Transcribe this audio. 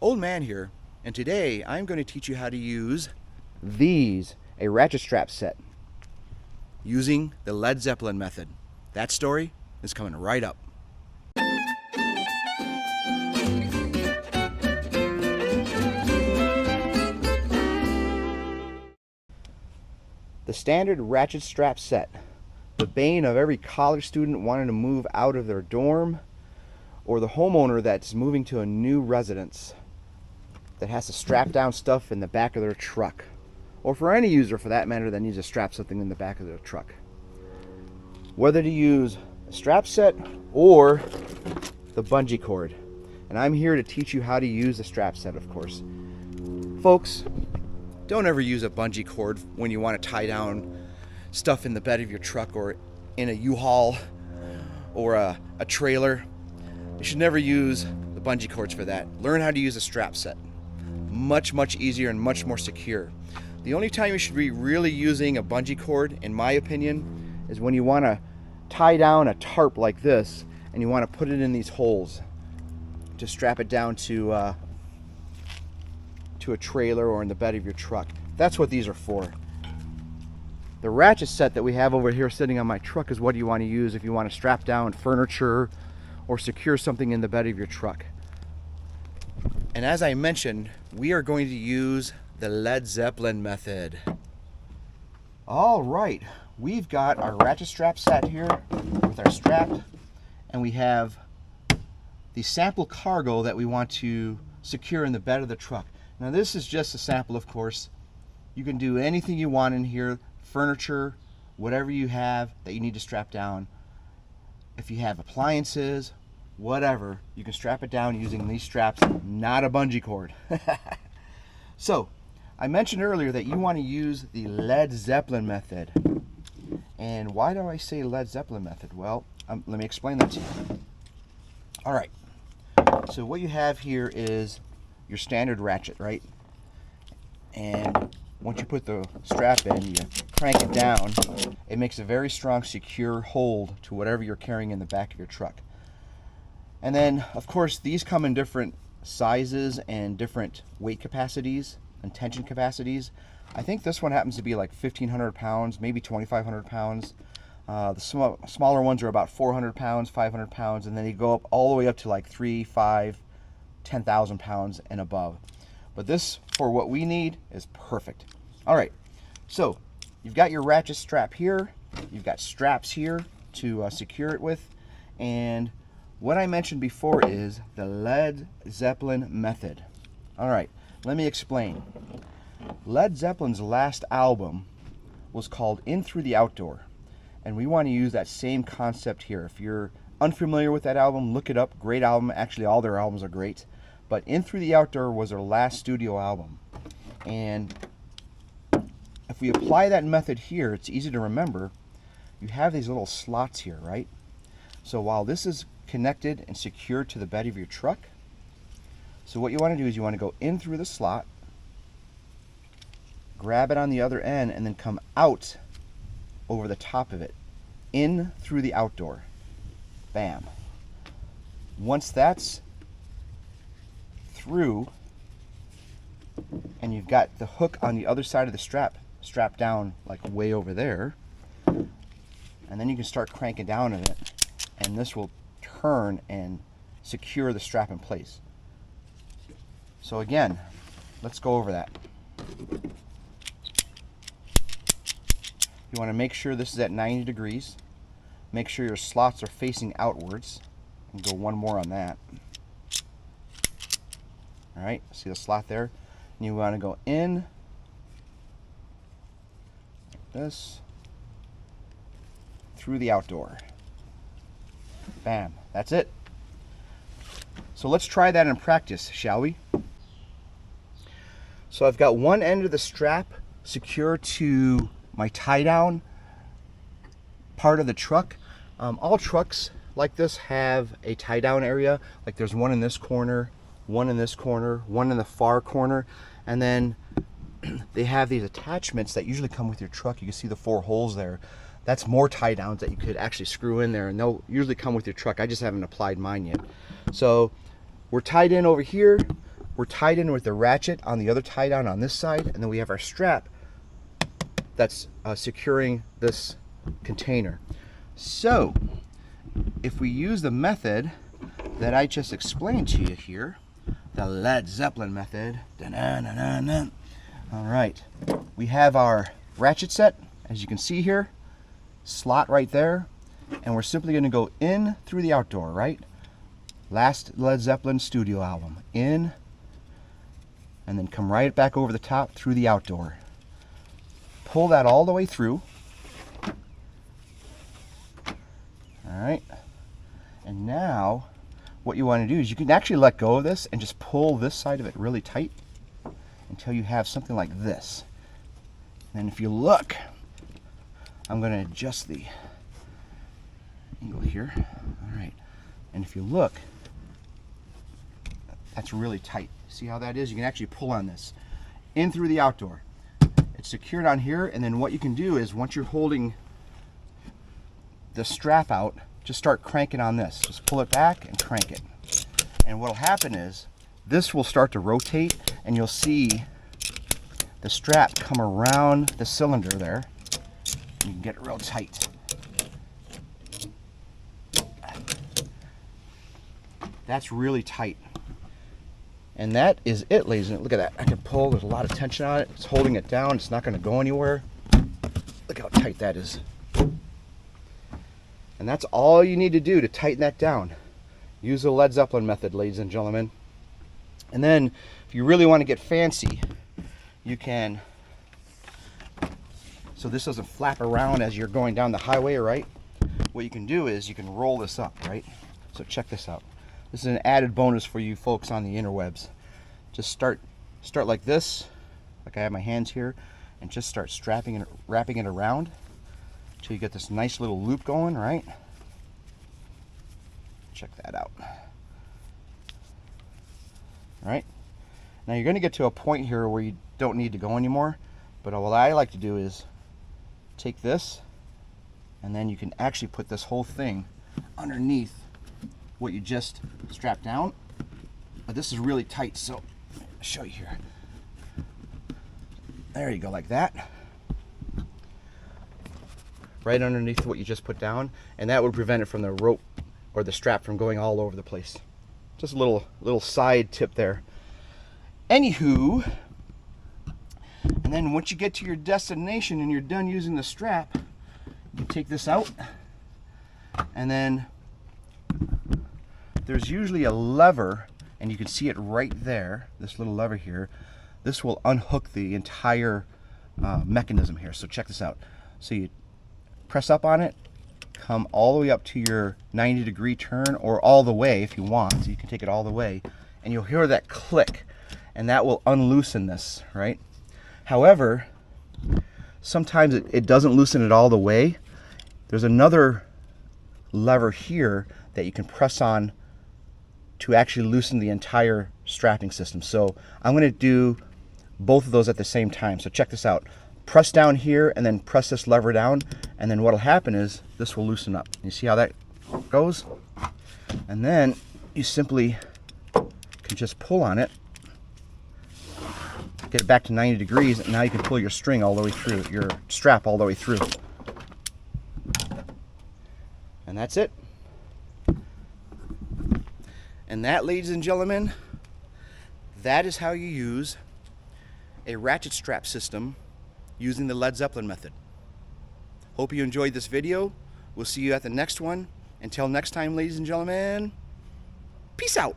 Old Man here, and today I'm going to teach you how to use a ratchet strap set using the Led Zeppelin method. That story is coming right up. The standard ratchet strap set, the bane of every college student wanting to move out of their dorm, or the homeowner that's moving to a new residence that has to strap down stuff in the back of their truck, or for any user for that matter that needs to strap something in the back of their truck. Whether to use a strap set or the bungee cord. And I'm here to teach you how to use the strap set, of course. Folks, don't ever use a bungee cord when you want to tie down stuff in the bed of your truck or in a U-Haul or a trailer. You should never use the bungee cords for that. Learn how to use a strap set. Much easier and much more secure. The only time you should be really using a bungee cord, in my opinion, is when you want to tie down a tarp like this and you want to put it in these holes to strap it down to a trailer or in the bed of your truck. That's what these are for. The ratchet set that we have over here sitting on my truck is what you want to use if you want to strap down furniture or secure something in the bed of your truck. And as I mentioned, we are going to use the Led Zeppelin method. All right, we've got our ratchet strap set here with our strap, and we have the sample cargo that we want to secure in the bed of the truck. Now this is just a sample, of course. You can do anything you want in here, furniture, whatever you have that you need to strap down. If you have appliances, whatever, you can strap it down using these straps, not a bungee cord. So, I mentioned earlier that you want to use the Led Zeppelin method. And why do I say Led Zeppelin method? Well, let me explain that to you. All right, so what you have here is your standard ratchet, right? And once you put the strap in, you crank it down. It makes a very strong, secure hold to whatever you're carrying in the back of your truck. And then, of course, these come in different sizes and different weight capacities and tension capacities. I think this one happens to be like 1,500 pounds, maybe 2,500 pounds. The smaller ones are about 400 pounds, 500 pounds, and then they go up all the way up to like 3, 5, 10,000 pounds and above. But this, for what we need, is perfect. All right, so you've got your ratchet strap here. You've got straps here to secure it with. And what I mentioned before is the Led Zeppelin method. All right, let me explain. Led Zeppelin's last album was called In Through the Outdoor. And we want to use that same concept here. If you're unfamiliar with that album, look it up. Great album. Actually, all their albums are great. But In Through the Outdoor was their last studio album. And if we apply that method here, it's easy to remember. You have these little slots here, right? So while this is connected and secured to the bed of your truck, so what you want to do is you want to go in through the slot, grab it on the other end, and then come out over the top of it, in through the outdoor. Bam. Once that's through, and you've got the hook on the other side of the strap strapped down like way over there, and then you can start cranking down on it, and this will turn and secure the strap in place. So again, let's go over that. You want to make sure this is at 90 degrees. Make sure your slots are facing outwards. And go one more on that. All right, see the slot there? And you want to go in like this through the outdoor. Bam, that's it. So let's try that in practice, shall we? So I've got one end of the strap secure to my tie down part of the truck. All trucks like this have a tie down area. Like there's one in this corner, one in this corner, one in the far corner, and then they have these attachments that usually come with your truck. You can see the 4 holes there. That's more tie downs that you could actually screw in there, and they'll usually come with your truck. I just haven't applied mine yet. So we're tied in over here. we're tied in with the ratchet on the other tie down on this side, and then we have our strap that's securing this container. So if we use the method that I just explained to you here, the Led Zeppelin method, all right, we have our ratchet set, as you can see here, slot right there, and we're simply going to go in through the outdoor, right? Last Led Zeppelin studio album, in, and then come right back over the top through the outdoor. Pull that all the way through. All right, and now what you want to do is you can actually let go of this and just pull this side of it really tight until you have something like this. And if you look, I'm going to adjust the angle here. All right, and if you look, that's really tight. See how that is? You can actually pull on this in through the outdoor. It's secured on here, and then what you can do is once you're holding the strap out, just start cranking on this. Just pull it back and crank it. And what'll happen is this will start to rotate, and you'll see the strap come around the cylinder there. You can get it real tight. That's really tight. And that is it, ladies and gentlemen. Look at that. I can pull. There's a lot of tension on it. It's holding it down. It's not going to go anywhere. Look how tight that is. And that's all you need to do to tighten that down. Use the Led Zeppelin method, ladies and gentlemen. And then, if you really want to get fancy, you can, so this doesn't flap around as you're going down the highway, right? What you can do is you can roll this up, right? So check this out. This is an added bonus for you folks on the interwebs. Just start like this, like I have my hands here, and just start strapping it, wrapping it around until you get this nice little loop going, right? Check that out. All right. Now you're going to get to a point here where you don't need to go anymore, but what I like to do is take this, and then you can actually put this whole thing underneath what you just strapped down. But this is really tight, so I'll show you here. There you go, like that. Right underneath what you just put down, and that would prevent it from the rope or the strap from going all over the place. Just a little side tip there. Anywho, and then once you get to your destination and you're done using the strap, you take this out, and then there's usually a lever, and you can see it right there, this little lever here. This will unhook the entire mechanism here. So check this out. So you press up on it, come all the way up to your 90-degree turn, or all the way if you want. So you can take it all the way, and you'll hear that click, and that will unloosen this, right? However, sometimes it doesn't loosen it all the way. There's another lever here that you can press on to actually loosen the entire strapping system. So I'm going to do both of those at the same time. So check this out. Press down here and then press this lever down, and then what'll happen is this will loosen up. You see how that goes? And then you simply can just pull on it, get it back to 90 degrees, and now you can pull your string all the way through, your strap all the way through. And that's it. And that, ladies and gentlemen, that is how you use a ratchet strap system using the Led Zeppelin method. Hope you enjoyed this video. We'll see you at the next one. Until next time, ladies and gentlemen, peace out.